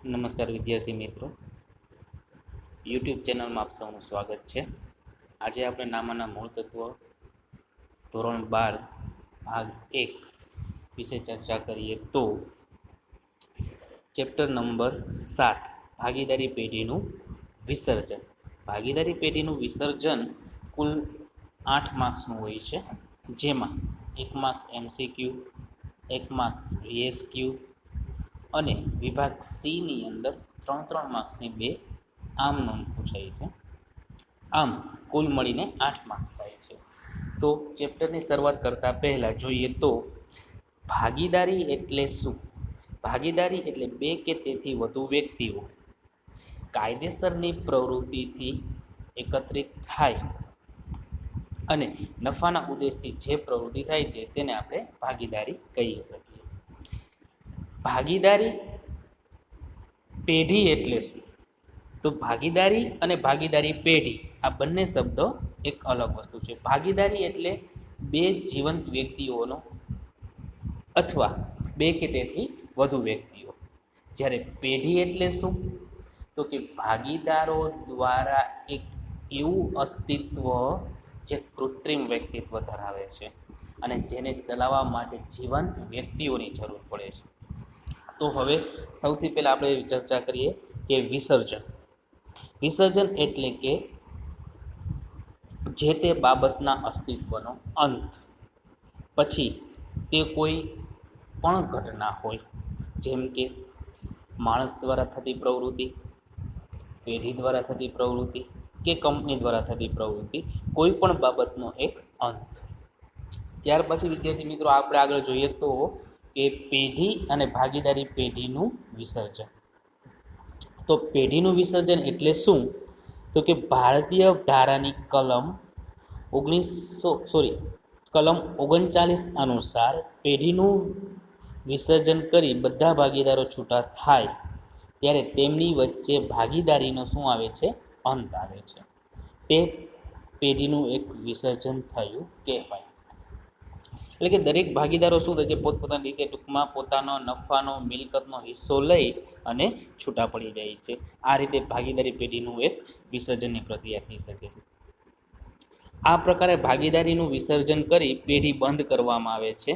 નમસ્કાર વિદ્યાર્થી મિત્રો, યુટ્યુબ ચેનલમાં આપ સૌનું સ્વાગત છે. આજે આપણે નામાના મૂળ તત્વ ધોરણ 12 ભાગ 1 વિશે ચર્ચા કરીએ તો ચેપ્ટર નંબર 7 ભાગીદારી પેઢીનું વિસર્જન. ભાગીદારી પેઢીનું વિસર્જન કુલ 8 માર્ક્સનું હોય છે, જેમાં 1 માર્ક્સ MCQ, 1 માર્ક્સ VSQ અને વિભાગ સીની અંદર 3 માર્ક્સની 2 આમ નોંધ પૂછાય છે. આમ કુલ મળીને 8 માર્ક્સ થાય છે. તો ચેપ્ટરની શરૂઆત કરતાં પહેલાં જોઈએ તો ભાગીદારી એટલે શું? ભાગીદારી એટલે 2 કે તેથી વધુ વ્યક્તિઓ કાયદેસરની પ્રવૃત્તિથી એકત્રિત થાય અને નફાના ઉદ્દેશથી જે પ્રવૃત્તિ થાય છે તેને આપણે ભાગીદારી કહી શકીએ. ભાગીદારી પેઢી એટલે શું? તો ભાગીદારી અને ભાગીદારી પેઢી આ બંને શબ્દો એક અલગ વસ્તુ છે. ભાગીદારી એટલે 2 જીવંત વ્યક્તિઓનો અથવા 2 કે તેથી વધુ વ્યક્તિઓ. જ્યારે પેઢી એટલે શું? તો કે ભાગીદારો દ્વારા એક એવું અસ્તિત્વ જે કૃત્રિમ વ્યક્તિત્વ ધરાવે છે અને જેને ચલાવવા માટે જીવંત વ્યક્તિઓની જરૂર પડે છે. તો હવે સૌથી પહેલાં આપણે ચર્ચા કરીએ કે વિસર્જન. વિસર્જન એટલે કે જે તે બાબતના અસ્તિત્વનો અંત. પછી તે કોઈ પણ ઘટના હોય, જેમ કે માણસ દ્વારા થતી પ્રવૃત્તિ, પેઢી દ્વારા થતી પ્રવૃત્તિ કે કંપની દ્વારા થતી પ્રવૃત્તિ, કોઈ પણ બાબતનો એક અંત. ત્યાર પછી વિદ્યાર્થી મિત્રો આપણે આગળ જોઈએ તો કે પેઢી અને ભાગીદારી પેઢીનું વિસર્જન. તો પેઢીનું વિસર્જન એટલે શું? તો કે ભારતીય ધારાની કલમ 39 અનુસાર પેઢીનું વિસર્જન કરી બધા ભાગીદારો છૂટા થાય ત્યારે તેમની વચ્ચે ભાગીદારીનો શું આવે છે? અંત આવે છે. તે પેઢીનું એક વિસર્જન થયું કહેવાય. એટલે કે દરેક ભાગીદારો શું થાય છે? પોતપોતાની રીતે ટૂંકમાં પોતાનો નફાનો મિલકતનો હિસ્સો લઈ અને છૂટા પડી જાય છે. આ રીતે ભાગીદારી પેઢીનું એક વિસર્જનની પ્રક્રિયા થઈ શકે છે. આ પ્રકારે ભાગીદારીનું વિસર્જન કરી પેઢી બંધ કરવામાં આવે છે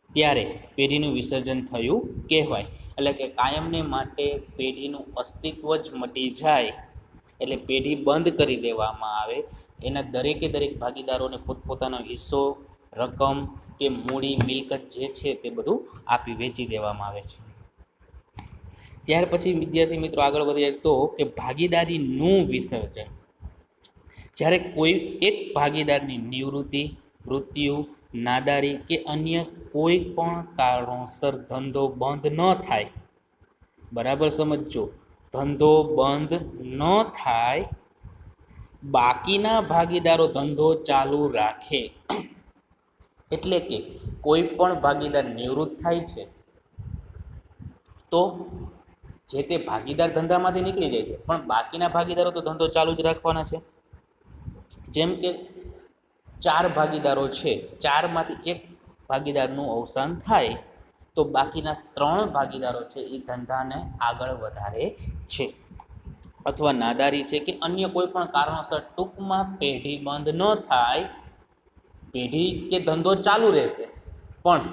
ત્યારે પેઢીનું વિસર્જન થયું કહેવાય. એટલે કે કાયમને માટે પેઢીનું અસ્તિત્વ જ મટી જાય એટલે પેઢી બંધ કરી દેવામાં આવે. એના દરેકે દરેક ભાગીદારોને પોતપોતાનો હિસ્સો, રકમ કે મૂડી મિલકત જે છે તે બધું આપી વેચી દેવામાં આવે છે. ત્યાર પછી વિદ્યાર્થી મિત્રો આગળ વધીએ તો કે ભાગીદારીનું વિસર્જન. જ્યારે કોઈ એક ભાગીદારની નિવૃત્તિ, મૃત્યુ, નાદારી કે અન્ય કોઈ પણ કારણોસર ધંધો બંધ ન થાય, બરાબર સમજો, ધંધો બંધ ન થાય, બાકીના ભાગીદારો ધંધો ચાલુ રાખે. એટલે કે કોઈ પણ ભાગીદાર નિવૃત્ત થાય છે તો જે તે ભાગીદાર ધંધામાંથી નીકળી જાય છે, પણ બાકીના ભાગીદારો તો ધંધો ચાલુ જ રાખવાના છે. જેમ કે 4 ભાગીદારો છે, 4માંથી એક ભાગીદારનું અવસાન થાય તો બાકીના 3 ભાગીદારો છે એ ધંધાને આગળ વધારે છે. અથવા નાદારી છે કે અન્ય કોઈ પણ કારણોસર ટૂંકમાં પેઢી બંધ ન થાય, પેઢી કે ધંધો ચાલુ રહેશે પણ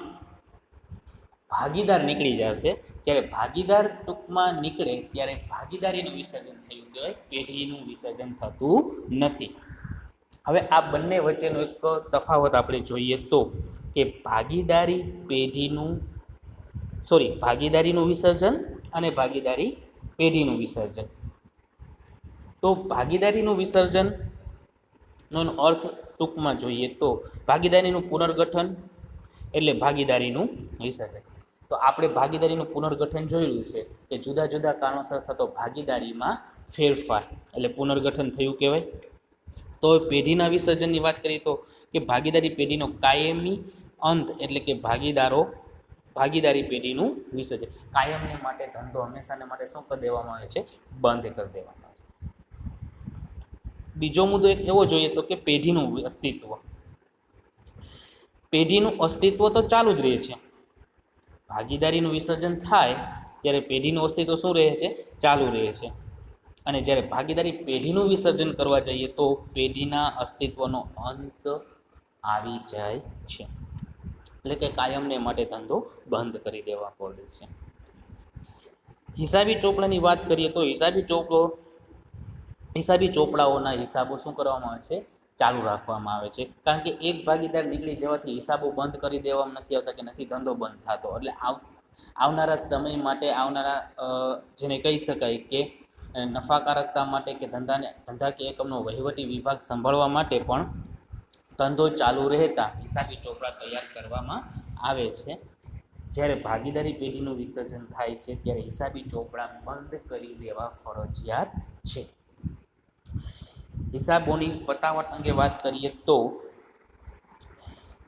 ભાગીદાર નીકળી જશે. જ્યારે ભાગીદાર ટૂંકમાં નીકળે ત્યારે ભાગીદારીનું વિસર્જન થયું કહેવાય, પેઢીનું વિસર્જન થતું નથી. હવે આ બંને વચ્ચેનો એક તફાવત આપણે જોઈએ તો કે ભાગીદારીનું વિસર્જન અને ભાગીદારી પેઢીનું વિસર્જન. તો ભાગીદારીનું વિસર્જનનો અર્થ ટૂંકમાં જોઈએ તો ભાગીદારીનું પુનર્ગઠન એટલે ભાગીદારીનું વિસર્જન. તો આપણે ભાગીદારીનું પુનર્ગઠન જોયેલું છે કે જુદા જુદા કારણોસર થતો ભાગીદારીમાં ફેરફાર એટલે પુનર્ગઠન થયું કહેવાય. તો પેઢીના વિસર્જનની વાત કરીએ તો કે ભાગીદારી પેઢીનો કાયમી અંત એટલે કે ભાગીદારી પેઢીનું વિસર્જન. કાયમને માટે ધંધો હંમેશાને માટે શું કરી દેવામાં આવે છે? બંધ કરી દેવામાં આવે છે. બીજો મુદ્દો એક એવો જોઈએ તો કે પેઢીનું અસ્તિત્વ. પેઢીનું અસ્તિત્વ તો ચાલુ જ રહે છે. ભાગીદારીનું વિસર્જન થાય ત્યારે પેઢીનું અસ્તિત્વ શું રહે છે? ચાલુ રહે છે. અને જ્યારે ભાગીદારી પેઢીનું વિસર્જન કરવા જઈએ તો પેઢીના અસ્તિત્વનો અંત આવી જાય છે, એટલે કે કાયમને માટે ધંધો બંધ કરી દેવા પડે છે. હિસાબી ચોપડાની વાત કરીએ તો હિસાબી ચોપડાઓના હિસાબો શું કરવામાં આવે છે? ચાલુ રાખવામાં આવે છે. કારણ કે એક ભાગીદાર નીકળી જવાથી હિસાબો બંધ કરી દેવામાં નથી આવતા કે નથી ધંધો બંધ થતો. એટલે આવનારા સમય માટે જેને કહી શકાય કે નફાકારકતા માટે કે ધંધાકીય એકમનો વહીવટી વિભાગ સંભાળવા માટે પણ ધંધો ચાલુ રહેતા હિસાબી ચોપડા તૈયાર કરવામાં આવે છે. જ્યારે ભાગીદારી પેઢીનું વિસર્જન થાય છે ત્યારે હિસાબી ચોપડા બંધ કરી દેવા ફરજિયાત છે. હિસાબોની પતાવટ અંગે વાત કરીએ તો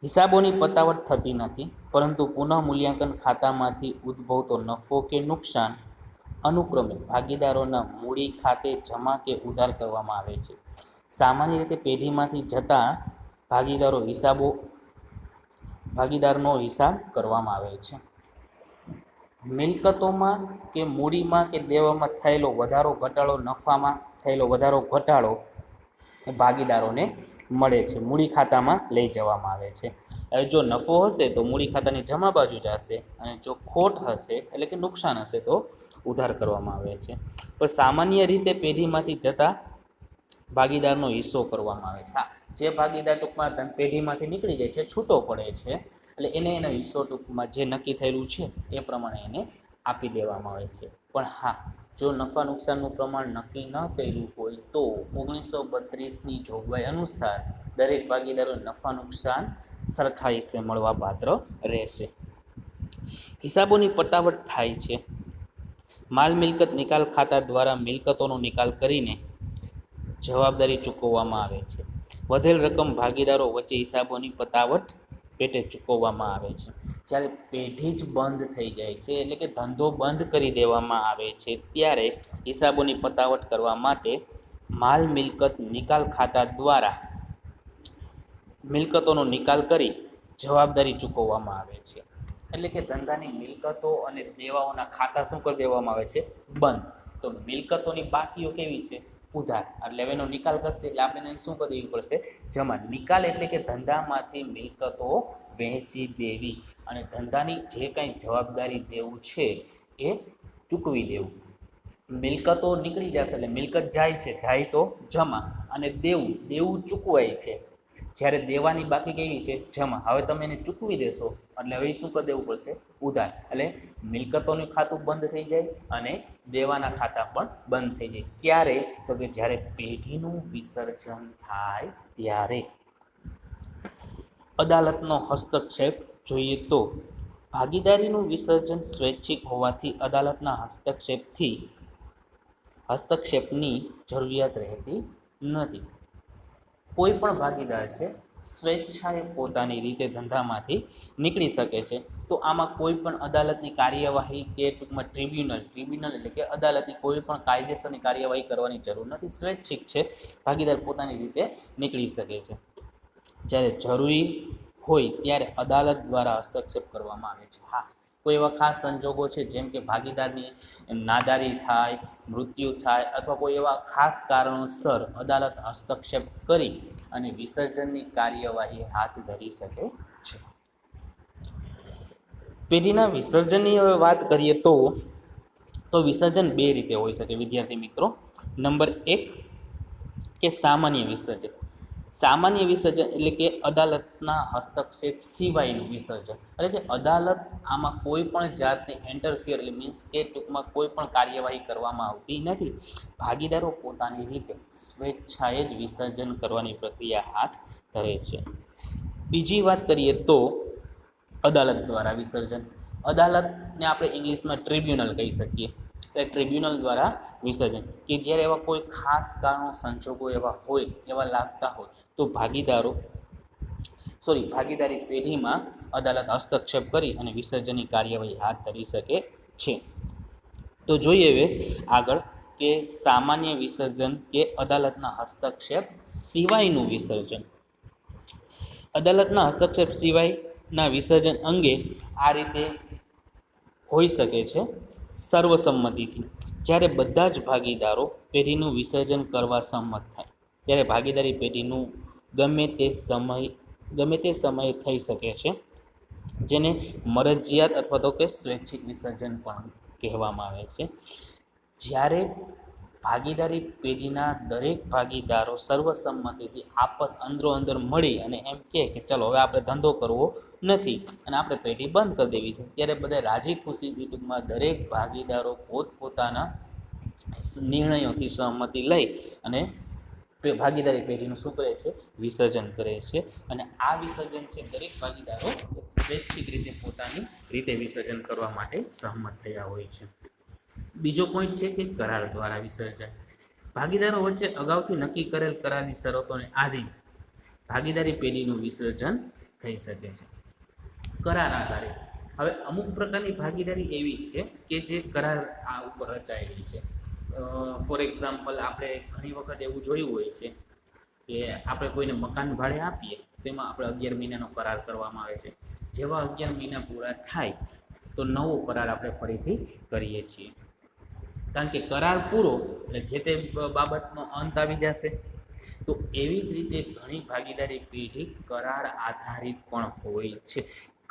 હિસાબોની પતાવટ થતી નથી, પરંતુ પુનઃ મૂલ્યાંકન ખાતામાંથી ઉદ્ભવતો નફો કે નુકસાન અનુક્રમે ભાગીદારોના મૂડી ખાતે જમા કે ઉધાર કરવામાં આવે છે. સામાન્ય રીતે પેઢીમાંથી જતા ભાગીદારનો હિસાબ કરવામાં આવે છે. મિલકતોમાં કે મૂડીમાં કે દેવામાં થયેલો વધારો ઘટાડો, નફામાં થયેલો વધારો ઘટાડો ભાગીદારોને મળે છે, મૂડી ખાતામાં લઈ જવામાં આવે છે. હવે જો નફો હશે તો મૂડી ખાતાની જમા બાજુ જશે, અને જો ખોટ હશે એટલે કે નુકસાન હશે તો ઉધાર કરવામાં આવે છે. પણ સામાન્ય રીતે પેઢીમાંથી જતા ભાગીદારનો હિસ્સો કરવામાં આવે છે. હા, જે ભાગીદાર ટૂંકમાં પેઢીમાંથી નીકળી જાય છે, છૂટો પડે છે, એટલે એનો હિસ્સો ટૂંકમાં જે નક્કી થયેલું છે એ પ્રમાણે એને આપી દેવામાં આવે છે. પણ હા, જો નફા નુકસાનનું પ્રમાણ નક્કી ન કર્યું હોય તો 1932ની જોગવાઈ અનુસાર દરેક ભાગીદારો નફા નુકસાન સરખા હિસ્સે મળવા પાત્ર રહેશે. હિસાબોની પતાવટ થાય છે. માલ મિલકત નિકાલ ખાતા દ્વારા મિલકતોનો નિકાલ કરીને જવાબદારી ચૂકવવામાં આવે છે. વધેલ રકમ ભાગીદારો વચ્ચે હિસાબોની પતાવટ પેટે ચૂકવવામાં આવે છે. જ્યારે પેઢી જ બંધ થઈ જાય છે, એટલે કે ધંધો બંધ કરી દેવામાં આવે છે, ત્યારે હિસાબોની પતાવટ કરવા માટે માલ મિલકત નિકાલ ખાતા દ્વારા મિલકતોનો નિકાલ કરી જવાબદારી ચૂકવવામાં આવે છે. એટલે કે ધંધાની મિલકતો અને દેવાઓના ખાતા શું કરી દેવામાં આવે છે? બંધ. તો મિલકતોની બાકીઓ કેવી છે? ઉધાર. એટલે એનો નિકાલ કરશે એટલે આપણે એને શું કરી દેવી પડશે? જમા. નિકાલ એટલે કે ધંધામાંથી મિલકતો વહેંચી દેવી અને ધંધાની જે કાંઈ જવાબદારી દેવું છે એ ચૂકવી દેવું. મિલકતો નીકળી જશે એટલે મિલકત જાય તો જમા, અને દેવું ચૂકવાય છે. જ્યારે દેવાની બાકી કેવી છે? જમા. હવે તમે એને ચૂકવી દેશો એટલે હવે શું કરી દેવું પડશે? ઉધાર. એટલે મિલકતોનું ખાતું બંધ થઈ જાય અને દેવાના ખાતા પણ બંધ થઈ જાય. ક્યારે? તો કે જ્યારે પેઢીનું વિસર્જન થાય ત્યારે. અદાલતનો હસ્તક્ષેપ જોઈએ તો ભાગીદારીનું વિસર્જન સ્વૈચ્છિક હોવાથી અદાલતના હસ્તક્ષેપની જરૂરિયાત રહેતી નથી. કોઈ પણ ભાગીદાર છે સ્વેચ્છાએ પોતાની રીતે ધંધામાંથી નીકળી શકે છે. તો આમાં કોઈ પણ અદાલતની કાર્યવાહી કે ટૂંકમાં ટ્રિબ્યુનલ એટલે કે અદાલતની કોઈ પણ કાયદેસરની કાર્યવાહી કરવાની જરૂર નથી. સ્વૈચ્છિક છે, ભાગીદાર પોતાની રીતે નીકળી શકે છે. જ્યારે જરૂરી હોય ત્યારે અદાલત દ્વારા હસ્તક્ષેપ કરવામાં આવે છે. હા, કોઈ એવા ખાસ સંજોગો છે જેમ કે ભાગીદારની નાદારી થાય, મૃત્યુ થાય અથવા કોઈ એવા ખાસ કારણોસર અદાલત હસ્તક્ષેપ કરી અને વિસર્જનની કાર્યવાહી હાથ ધરી શકે છે. પેઢીના વિસર્જનની હવે વાત કરીએ તો વિસર્જન બે રીતે હોઈ શકે વિદ્યાર્થી મિત્રો. નંબર 1 કે સામાન્ય વિસર્જન. સામાન્ય વિસર્જન એટલે કે અદાલતના હસ્તક્ષેપ સિવાયનું વિસર્જન, એટલે કે અદાલત આમાં કોઈ પણ જાતની ઇન્ટરફિયર એટલે મીન્સ કે ટૂંકમાં કોઈ પણ કાર્યવાહી કરવામાં આવતી નથી. ભાગીદારો પોતાની રીતે સ્વેચ્છાએ જ વિસર્જન કરવાની પ્રક્રિયા હાથ ધરે છે. બીજી વાત કરીએ તો અદાલત દ્વારા વિસર્જન. અદાલતને આપણે ઇંગ્લિશમાં ટ્રિબ્યુનલ કહી શકીએ. એ ટ્રિબ્યુનલ દ્વારા વિસર્જન કે જ્યારે એવા કોઈ ખાસ કારણો સંજોગો એવા લાગતા હોય તો ભાગીદારી પેઢીમાં અદાલત હસ્તક્ષેપ કરી અને વિસર્જનની કાર્યવાહી હાથ ધરી શકે છે. તો જોઈએ હવે આગળ કે સામાન્ય વિસર્જન કે અદાલતના હસ્તક્ષેપ સિવાયનું વિસર્જન. અદાલતના હસ્તક્ષેપ સિવાયના વિસર્જન અંગે આ રીતે હોઈ શકે છે. સર્વસંમતિથી. જ્યારે બધા જ ભાગીદારો પેઢીનું વિસર્જન કરવા સંમત થાય ત્યારે ભાગીદારી પેઢીનું ગમે તે સમયે થઈ શકે છે, જેને મરજિયાત અથવા તો કે સ્વૈચ્છિક વિસર્જન પણ કહેવામાં આવે છે. જ્યારે ભાગીદારી પેઢીના દરેક ભાગીદારો સર્વસંમતિથી અંદરો અંદર મળી અને એમ કહે કે ચલો હવે આપણે ધંધો કરવો નથી અને આપણે પેઢી બંધ કરી દેવી છે, ત્યારે બધા રાજી ખુશી ટૂંકમાં દરેક ભાગીદારો પોતપોતાના નિર્ણયોથી સહમતિ લઈ અને ભાગીદારી પેઢીનું શું કરે છે? વિસર્જન કરે છે. અને આ વિસર્જન છે દરેક ભાગીદારો સ્વૈચ્છિક રીતે પોતાની રીતે વિસર્જન કરવા માટે સહમત થયા હોય છે. બીજો પોઈન્ટ છે કે કરાર દ્વારા વિસર્જન. ભાગીદારો વચ્ચે અગાઉથી નક્કી કરેલ કરારની શરતોને આધીન ભાગીદારી પેઢીનું વિસર્જન થઈ શકે છે. કરાર આધારિત. હવે અમુક પ્રકારની ભાગીદારી એવી છે કે જે કરાર આ ઉપર રચાયેલી છે. ફોર એક્ઝામ્પલ, આપણે ઘણી વખત એવું જોયું હોય છે કે આપણે કોઈને મકાન ભાડે આપીએ તેમાં આપણે 11 મહિનાનો કરાર કરવામાં આવે છે. જેવા 11 મહિના પૂરા થાય તો નવો કરાર આપણે ફરીથી કરીએ છીએ, કારણ કે કરાર પૂરો એટલે જે તે બાબતનો અંત આવી જશે. તો એવી જ રીતે ઘણી ભાગીદારી પેઢી કરાર આધારિત પણ હોય છે.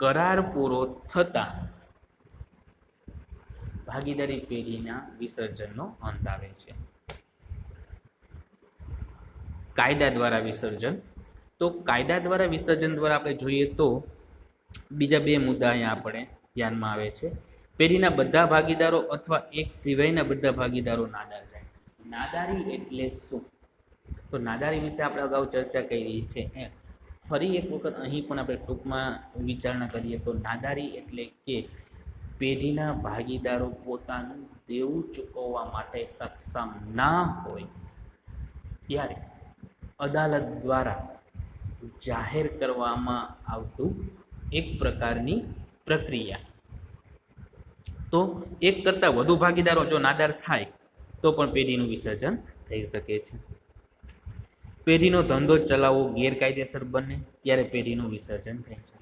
કરાર પૂરો થતાં ભાગીદારી પેઢીના વિસર્જનનો અંત આવે છે. કાયદા દ્વારા વિસર્જન. તો કાયદા દ્વારા વિસર્જન દ્વારા આપણે જોઈએ તો બીજા બે મુદ્દા અહીંયા આપણે ધ્યાનમાં આવે છે. પેઢીના બધા ભાગીદારો અથવા એક સિવાયના બધા ભાગીદારો નાદાર જાય. નાદારી એટલે શું? તો નાદારી વિશે આપણે અગાઉ ચર્ચા કરી છે એમ ફરી એક વખત અહીં પણ આપણે ટૂંકમાં વિચારણા કરીએ તો નાદારી એટલે કે પેઢીના ભાગીદારો પોતાનું દેવું ચૂકવવા માટે સક્ષમ ના હોય ત્યારે અદાલત દ્વારા જાહેર કરવામાં આવતું એક પ્રકારની પ્રક્રિયા. તો એક કરતાં વધુ ભાગીદારો જો નાદાર થાય તો પણ પેઢીનું વિસર્જન થઈ શકે છે. પેઢીનો ધંધો ચલાવવો ગેરકાયદેસર બને ત્યારે પેઢીનું વિસર્જન થઈ શકે.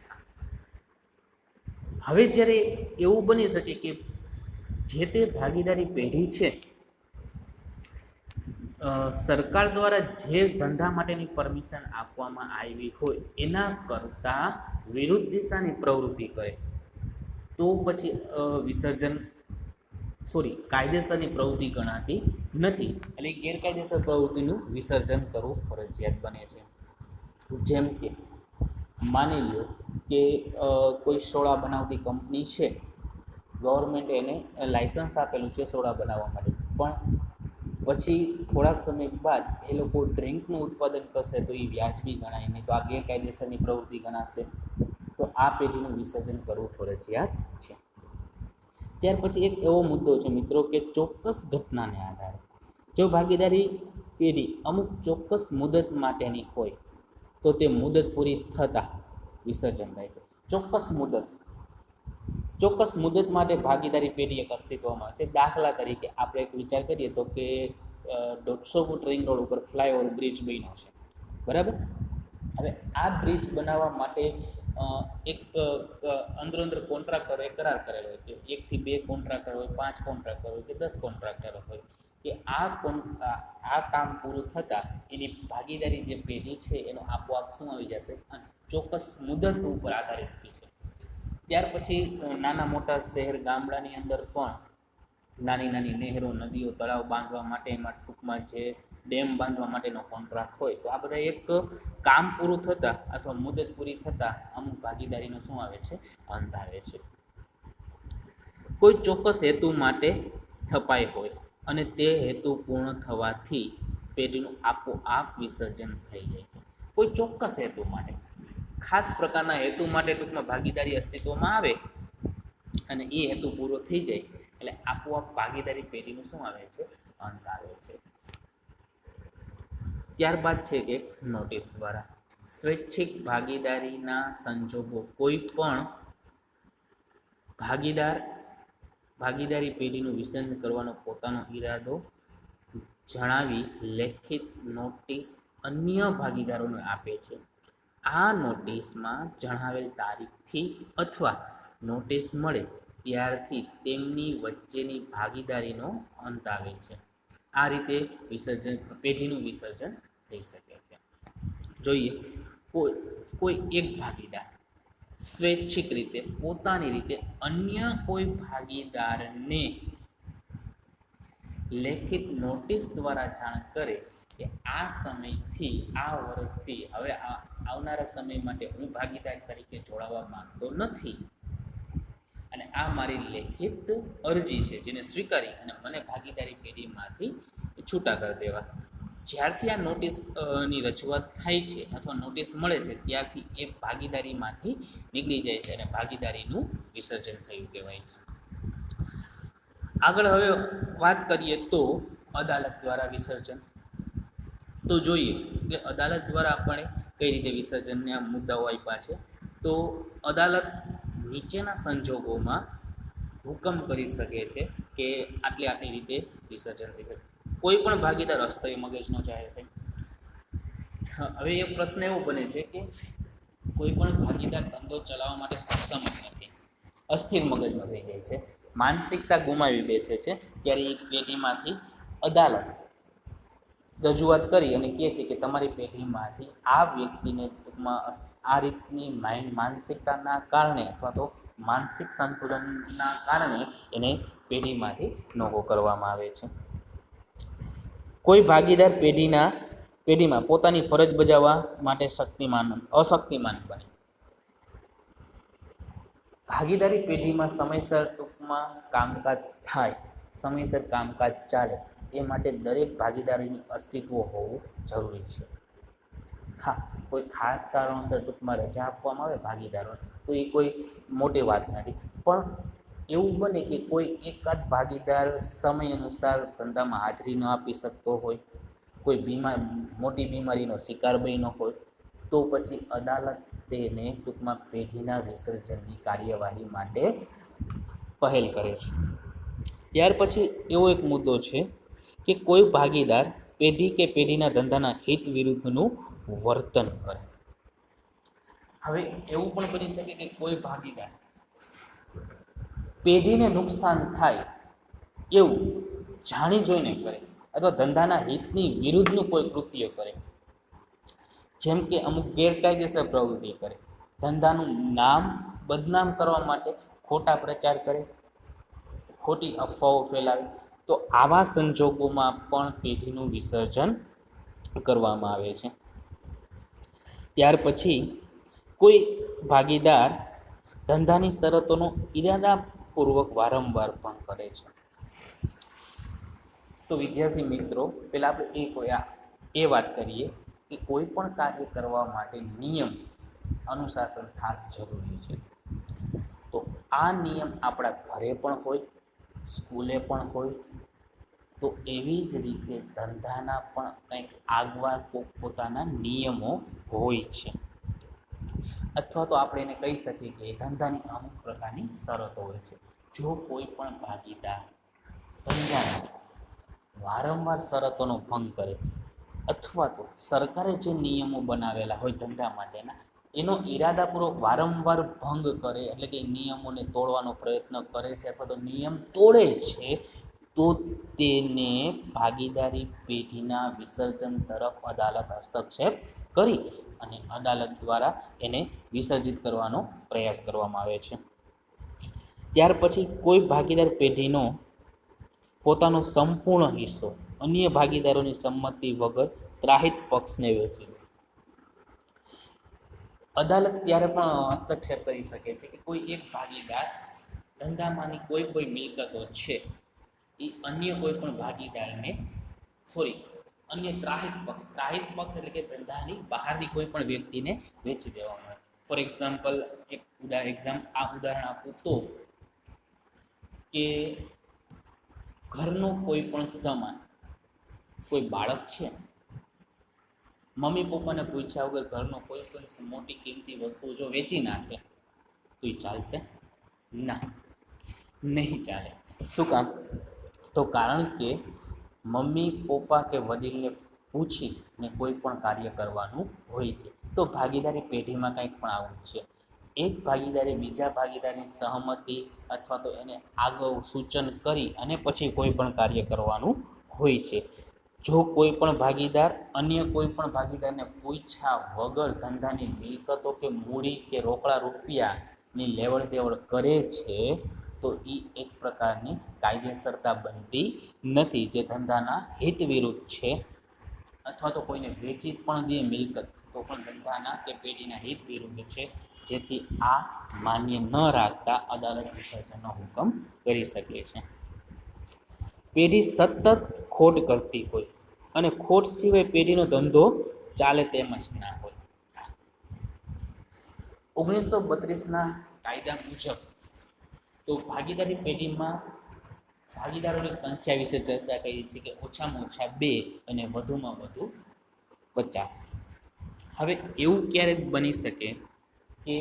હવે જ્યારે એવું બની શકે કે જે તે ભાગીદારી પેઢી છે સરકાર દ્વારા જે ધંધા માટેની પરમિશન આપવામાં આવી હોય એના કરતાં વિરુદ્ધ દિશાની પ્રવૃત્તિ કરે તો પછી કાયદેસરની પ્રવૃત્તિ ગણાતી નથી, એટલે ગેરકાયદેસર પ્રવૃત્તિનું વિસર્જન કરવું ફરજિયાત બને છે. જેમ કે માની લો કે કોઈ સોડા બનાવતી કંપની છે, ગવર્મેન્ટે એને લાઇસન્સ આપેલું છે સોડા બનાવવા માટે, પણ પછી થોડાક સમય બાદ એ લોકો ડ્રિંકનું ઉત્પાદન કરશે તો એ વ્યાજબી ગણાય નહીં, તો આ ગેરકાયદેસરની પ્રવૃત્તિ ગણાશે. તો આ પેઢીનું વિસર્જન કરવું ફરજિયાત છે. ત્યાર પછી એક એવો મુદ્દો છે મિત્રો કે ચોક્કસ ઘટનાને આધારે જો ભાગીદારી પેઢી અમુક ચોક્કસ મુદત માટેની હોય તો તે મુદત પૂરી થતાં વિસર્જન થાય છે. ચોક્કસ મુદત માટે ભાગીદારી પેઢી એક અસ્તિત્વમાં છે. દાખલા તરીકે આપણે એક વિચાર કરીએ તો કે 150 ફૂટ રિંગ રોડ ઉપર ફ્લાયઓવર બ્રિજ બન્યો છે, બરાબર. હવે આ બ્રિજ બનાવવા માટે એક અંદર કોન્ટ્રાક્ટરે કરાર કરેલો હોય કે 1 થી 2 કોન્ટ્રાક્ટર હોય, 5 કોન્ટ્રાક્ટર હોય કે 10 કોન્ટ્રાક્ટર હોય કે આ કામ પૂરું થતાં એની ભાગીદારી જે પેઢી છે એનો આપોઆપ શું આવી જશે? ચોક્કસ મુદત ઉપર આધારિત છે. ત્યાર પછી નાના મોટા શહેર ગામડાની અંદર પણ નાની નાની નહેરો, નદીઓ, તળાવ બાંધવા માટે એમાં ટૂંકમાં જે ડેમ બાંધવા માટેનો કોન્ટ્રાક્ટ હોય તો આ બધા એક કામ પૂરું થતાં અથવા મુદત પૂરી થતાં અમુક ભાગીદારીનો શું આવે છે? અંત આવે છે. કોઈ ચોક્કસ હેતુ માટે સ્થપાઈ હોય અને તે હેતુ પૂર્ણ થવાથી પેઢીનું આપોઆપ વિસર્જન થઈ જાય છે. કોઈ ચોક્કસ હેતુ માટે, ખાસ પ્રકારના હેતુ માટે ટૂંકમાં ભાગીદારી અસ્તિત્વમાં આવે અને એ હેતુ પૂરો થઈ જાય એટલે આપોઆપ ભાગીદારી પેઢીનું શું આવે છે? અંત આવે છે. ત્યારબાદ છે કે નોટિસ દ્વારા સ્વૈચ્છિક ભાગીદારીના સંજોગો કોઈ પણ ભાગીદારી પેઢીનું વિસર્જન કરવાનો પોતાનો ઈરાદો જણાવી લેખિત નોટિસ અન્ય ભાગીદારોને આપે છે. આ નોટિસમાં જણાવેલ તારીખથી અથવા નોટિસ મળે ત્યારથી તેમની વચ્ચેની ભાગીદારીનો અંત આવે છે. આ રીતે પેઢીનું વિસર્જન થઈ શકે છે. જોઈએ, કોઈ કોઈ એક ભાગીદાર સ્વૈચ્છિક રીતે પોતાની રીતે અન્ય કોઈ ભાગીદારને લેખિત નોટિસ દ્વારા જાણ કરે કે આ સમયથી આ વર્ષથી હવે આવનારા સમય માટે હું ભાગીદાર તરીકે જોડાવા માંગતો નથી અને આ મારી લેખિત અરજી છે જેને સ્વીકારી અને મને ભાગીદારી પેઢીમાંથી છૂટા કરી દેવા. જ્યારથી આ નોટિસ ની રજૂઆત થાય છે અથવા નોટિસ મળે છે ત્યારથી એ ભાગીદારીમાંથી નીકળી જાય છે અને ભાગીદારીનું વિસર્જન થયું કહેવાય છે. આગળ હવે વાત કરીએ તો અદાલત દ્વારા વિસર્જન. તો જોઈએ કે અદાલત દ્વારા આપણે કઈ રીતે વિસર્જનના મુદ્દાઓ આપ્યા છે. તો અદાલત નીચેના સંજોગોમાં હુકમ કરી શકે છે કે આટલી રીતે વિસર્જન થઈ શકે. કોઈ પણ ભાગીદાર અસ્થાયી મગજનો જાહેર થાય. હવે એ પ્રશ્ન એવો બને છે કે કોઈ પણ ભાગીદાર ધંધો ચલાવવા માટે સક્ષમ જ નથી, અસ્થિર મગજનો થઈ જાય છે, માનસિકતા ગુમાવી બેસે છે, ત્યારે એ પેઢીમાંથી અદાલત રજૂઆત કરી અને કહે છે કે તમારી પેઢીમાંથી આ વ્યક્તિને ટૂંકમાં આ રીતની માનસિકતાના કારણે અથવા તો માનસિક સંતુલનના કારણે એને પેઢીમાંથી નોખો કરવામાં આવે છે. કોઈ ભાગીદાર પેઢીમાં પોતાની ફરજ બજાવવા માટે અશક્તિમાન બને. ભાગીદારી પેઢીમાં સમયસર ટૂંકમાં કામકાજ થાય, સમયસર કામકાજ ચાલે એ માટે દરેક ભાગીદારીનું અસ્તિત્વ હોવું જરૂરી છે. હા, કોઈ ખાસ કારણોસર ટૂંકમાં રજા આપવામાં આવે ભાગીદારોને તો એ કોઈ મોટી વાત નથી, પણ એવું બને કે કોઈ એકાદ ભાગીદાર સમય અનુસાર ધંધામાં હાજરી ન આપી શકતો હોય, કોઈ મોટી બીમારીનો શિકાર બન્યો હોય, તો પછી અદાલત તેને ટૂંકમાં પેઢીના વિસર્જનની કાર્યવાહી માટે પહેલ કરે છે. ત્યાર પછી એવો એક મુદ્દો છે કે કોઈ ભાગીદાર પેઢી કે પેઢીના ધંધાના હિત વિરુદ્ધનું વર્તન કરે. હવે એવું પણ બની શકે કે કોઈ ભાગીદાર પેઢીને નુકસાન થાય એવું જાણી જોઈને કરે અથવા ધંધાના હિતની વિરુદ્ધનું કોઈ કૃત્ય કરે, જેમ કે અમુક ગેરકાયદેસર પ્રવૃત્તિ કરે, ધંધાનું નામ બદનામ કરવા માટે ખોટા પ્રચાર કરે, ખોટી અફવાઓ ફેલાવે, તો આવા સંજોગોમાં પણ પેઢીનું વિસર્જન કરવામાં આવે છે. ત્યાર પછી કોઈ ભાગીદાર ધંધાની શરતોનો ઇરાદાપૂર્વક વારંવાર પણ કરે છે. તો વિદ્યાર્થી મિત્રો, પહેલાં આપણે એ વાત કરીએ કે કોઈ પણ કાર્ય કરવા માટે નિયમ અનુશાસન ખાસ જરૂરી છે. તો આ નિયમ આપણા ઘરે પણ હોય, સ્કૂલે પણ હોય, તો એવી જ રીતે ધંધાના પણ કંઈક આગવા પોતાના નિયમો હોય છે, અથવા તો આપણે એને કહી શકીએ કે ધંધાની અમુક પ્રકારની શરતો હોય છે. જો કોઈ પણ ભાગીદાર ધંધામાં વારંવાર શરતોનો ભંગ કરે અથવા તો સરકારે જે નિયમો બનાવેલા હોય ધંધા માટેના એનો ઈરાદાપૂર્વક વારંવાર ભંગ કરે, એટલે કે નિયમોને તોડવાનો પ્રયત્ન કરે છે અથવા તો નિયમ તોડે છે, તો તેને ભાગીદારી પેઢીના વિસર્જન તરફ અદાલત હસ્તક્ષેપ કરી અને અદાલત દ્વારા એને વિસર્જિત કરવાનો પ્રયાસ કરવામાં આવે છે. ત્યાર પછી કોઈ ભાગીદાર પેઢીનો પોતાનો સંપૂર્ણ હિસ્સો અન્ય ભાગીદારોની સંમતિ વગર ત્રાહિત પક્ષને વેચે. અદાલત ત્યારે પણ હસ્તક્ષેપ કરી શકે છે કે કોઈ એક ભાગીદાર ધંધામાંની કોઈ મિલકતો છે એ અન્ય કોઈ પણ ભાગીદારને અન્ય ત્રાહિત પક્ષ એટલે કે ધંધાની બહારની કોઈ પણ વ્યક્તિને વેચી દેવામાં આવે. ફોર એક્ઝામ્પલ ઉદાહરણ આપું તો કે ઘરનો કોઈ પણ સામાન, કોઈ બાળક છે, મમ્મી પપ્પાને પૂછ્યા વગર ઘરનો કોઈ પણ મોટી કિંમતી વસ્તુ જો વેચી નાખે તો એ ચાલશે? ના, નહીં ચાલે. શું કામ? તો કારણ કે મમ્મી પપ્પા કે વડીલને પૂછીને કોઈ પણ કાર્ય કરવાનું હોય છે. તો ભાગીદારી પેઢીમાં કંઈક પણ આવું છે. એક ભાગીદારે બીજા ભાગીદારની સહમતિ અથવા તો એને આગળ સૂચન કરી અને પછી કોઈ પણ કાર્ય કરવાનું હોય છે. જો કોઈ પણ ભાગીદાર અન્ય કોઈ પણ ભાગીદારને પૂછ્યા વગર ધંધાની મિલકતો કે મૂડી કે રોકડા રૂપિયાની લેવડ દેવડ કરે છે તો એ એક પ્રકારની કાયદેસરતા બનતી નથી, જે ધંધાના હિત વિરુદ્ધ છે. અથવા તો કોઈને વેચી પણ દે મિલકત તો પણ ધંધાના કે પેઢીના હિત વિરુદ્ધ છે, જેથી આ માન્ય ન રાખતા અદાલત વિસર્જનનો હુકમ કરી શકે છે. પેઢી સતત ખોટ કરતી હોય અને ખોટ સિવાય પેઢીનો ધંધો ચાલે તેમ જ ના હોય. 1932ના કાયદા મુજબ તો ભાગીદારી પેઢીમાં ભાગીદારોની સંખ્યા વિશે ચર્ચા કરી છે કે ઓછામાં ઓછા 2 અને વધુમાં વધુ 50. હવે એવું ક્યારેક બની શકે કે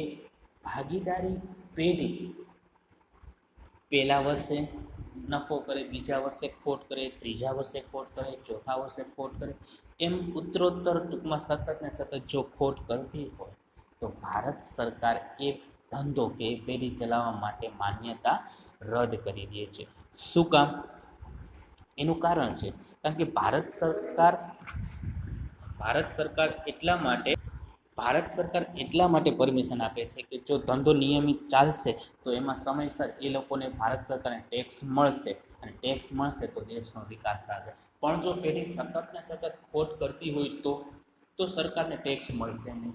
ભાગીદારી પેઢી પહેલા વર્ષે નફો કરે, બીજા વર્ષે ખોટ કરે, ત્રીજા વર્ષે ખોટ કરે, ચોથા વર્ષે ખોટ કરે, એમ ઉત્તરોત્તર ટૂંકમાં સતત ને સતત જો ખોટ કરતી હોય તો ભારત સરકાર એ ધંધો કે એ પેઢી ચલાવવા માટે માન્યતા રદ કરી દે છે. શું કામ? એનું કારણ છે કારણ કે ભારત સરકાર એટલા માટે પરમિશન આપે છે કે જો ધંધો નિયમિત ચાલશે તો એમાં સમયસર એ લોકોને ભારત સરકારને ટેક્સ મળશે અને ટેક્સ મળશે તો દેશનો વિકાસ થશે. પણ જો પેઢી સતત ને સતત ખોટ કરતી હોય તો સરકારને ટેક્સ મળશે નહીં.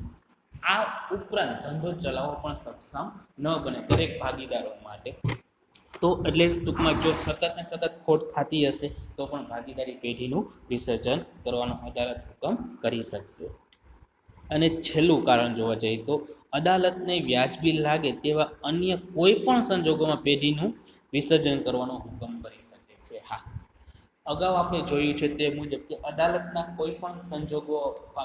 આ ઉપરાંત ધંધો ચલાવવો પણ સક્ષમ ન બને દરેક ભાગીદારો માટે. તો એટલે ટૂંકમાં જો સતત ને સતત ખોટ થતી હશે તો પણ ભાગીદારી પેઢીનું વિસર્જન કરવાનો અદાલત હુકમ કરી શકશે. અને છેલ્લું કારણ જોવા જઈએ તો અદાલતને વ્યાજબી લાગે તેવા અન્ય કોઈ પણ સંજોગોમાં પેઢીનું વિસર્જન કરવાનો હુકમ કરી શકે છે. હા, અગાઉ આપણે જોયું છે તે મુજબ કે અદાલતના કોઈ પણ સંજોગો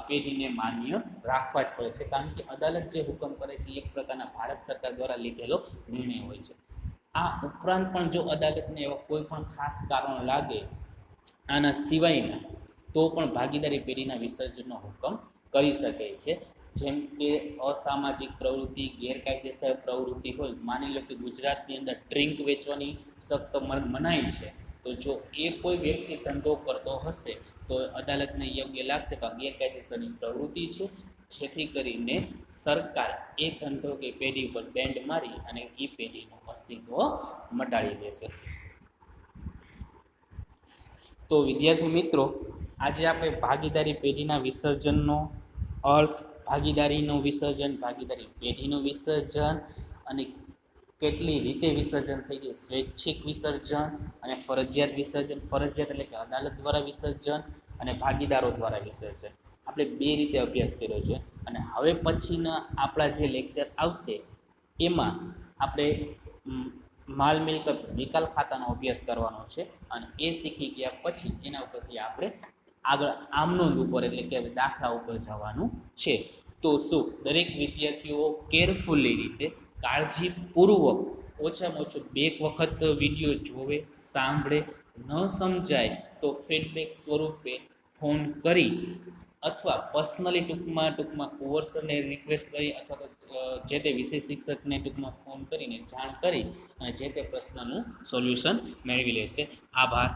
પેઢીને માન્ય રાખવા જ પડે છે, કારણ કે અદાલત જે હુકમ કરે છે એક પ્રકારના ભારત સરકાર દ્વારા લીધેલો નિર્ણય હોય છે. આ ઉપરાંત પણ જો અદાલતને એવા કોઈ પણ ખાસ કારણ લાગે આના સિવાયના તો પણ ભાગીદારી પેઢીના વિસર્જનનો હુકમ કરી શકે છે. જેમ કે અસામાજિક પ્રવૃત્તિ, ગેરકાયદેસર પ્રવૃત્તિ હોય, માની લો કે ગુજરાતની અંદર ડ્રિંક વેચવાની સખ્ત મનાઈ છે, તો જો એ કોઈ વ્યક્તિ ધંધો કરતો હશે તો અદાલતને યોગ્ય લાગશે કે ગેરકાયદેસરની પ્રવૃત્તિ છે, જેથી કરીને સરકાર એ ધંધો કે પેઢી ઉપર બેન્ડ મારી અને એ પેઢીનું અસ્તિત્વ મટાડી દેશે. તો વિદ્યાર્થી મિત્રો, આજે આપણે ભાગીદારી પેઢીના વિસર્જનનો અર્થ, ભાગીદારીનું વિસર્જન, ભાગીદારી પેઢીનું વિસર્જન અને કેટલી રીતે વિસર્જન થઈ જાય, સ્વૈચ્છિક વિસર્જન અને ફરજિયાત વિસર્જન. ફરજિયાત એટલે કે અદાલત દ્વારા વિસર્જન અને ભાગીદારો દ્વારા વિસર્જન. આપણે 2 રીતે અભ્યાસ કર્યો છે અને હવે પછીના આપણા જે લેક્ચર આવશે એમાં આપણે માલ મિલકત નિકાલ ખાતાનો અભ્યાસ કરવાનો છે અને એ શીખી ગયા પછી એના ઉપરથી આપણે આગળ આમ નોંધ ઉપર એટલે કે દાખલા ઉપર જવાનું છે. તો શું દરેક વિદ્યાર્થીઓ કેરફુલી રીતે કાળજીપૂર્વક ઓછામાં ઓછું 2 વખત વિડીયો જોવે, સાંભળે, ન સમજાય તો ફીડબેક સ્વરૂપે ફોન કરી અથવા પર્સનલી ટૂંકમાં કુંવરસરને રિક્વેસ્ટ કરી અથવા તો જે તે વિષય શિક્ષકને ટૂંકમાં ફોન કરીને જાણ કરી અને જે તે પ્રશ્નનું સોલ્યુશન મેળવી લેશે. આભાર.